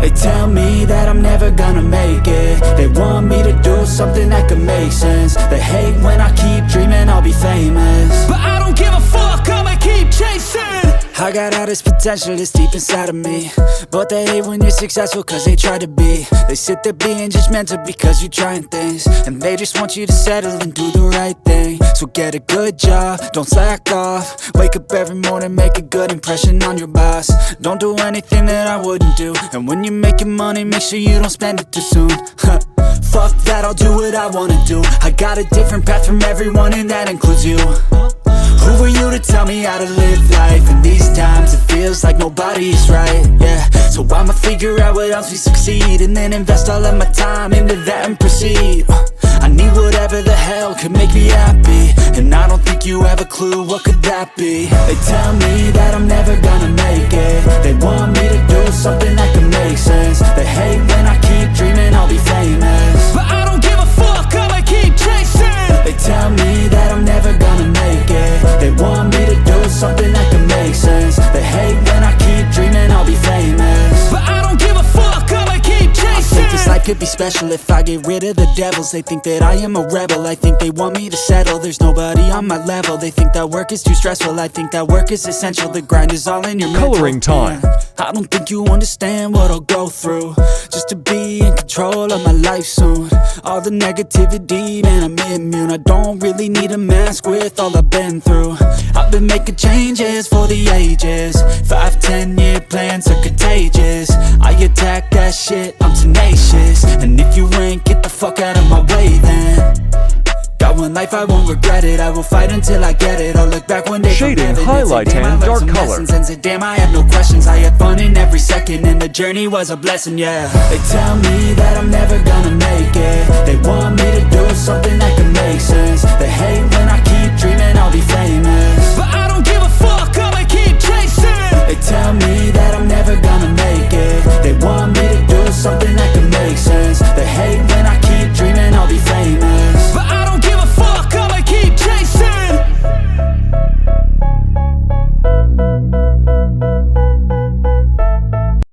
They tell me that I'm never gonna make it. They want me to do something that could make sense. They hate when I keep dreaming I'll be famous, but I don't give a fuck, I'ma keep chasing. I got all this potential that's deep inside of me, but they hate when you're successful cause they try to be. They sit there being judgmental because you're trying things, and they just want you to settle and do the right thing. So get a good job, don't slack off. Wake up every morning, make a good impression on your boss. Don't do anything that I wouldn't do, and when you're making money, make sure you don't spend it too soon. Fuck that, I'll do what I wanna do. I got a different path from everyone, and that includes you. Who are you to tell me how to live life? In these times it feels like nobody's right, yeah. So I'ma figure out what else we succeed, and then invest all of my time into that and proceed. I need whatever the hell could make me happy, and I don't think you have a clue what could that be. They tell me that I'm never gonna make it. They want me to do something that can make sense. They hate when I keep dreaming I'll be famous, but I don't give a fuck, I'ma keep chasing. They tell me that I'm never gonna make it. They want me to do something that can make sense. They hate when I keep dreaming I'll be famous, but I don't give a fuck, I'ma keep chasing. I think this life could be special if I get rid of the devils. They think that I am a rebel, I think they want me to settle. There's nobody on my level. They think that work is too stressful, I think that work is essential. The grind is all in your Coloring time. I don't think you understand what I'll go through just to be in control of my life soon. All the negativity, man, I'm immune. I don't really need a mask with all I've been through. I've been making changes for the ages. 5-10 year plans are contagious. I attack that shit, I'm tenacious. And if you ain't, get the fuck out of my way then. Got one life, I won't regret it. I will fight until I get it. I'll look back one day, shading, highlight, and dark color. And say, damn, I had no questions. I had fun in every second, and the journey was a blessing, yeah. They tell me that I'm never gonna make it. They want me to do something that can make sense. They hate when I keep dreaming I'll be famous, but I don't give a fuck, I'ma keep chasing. They tell me that I'm never gonna make it. They want me to do something that can make sense. They hate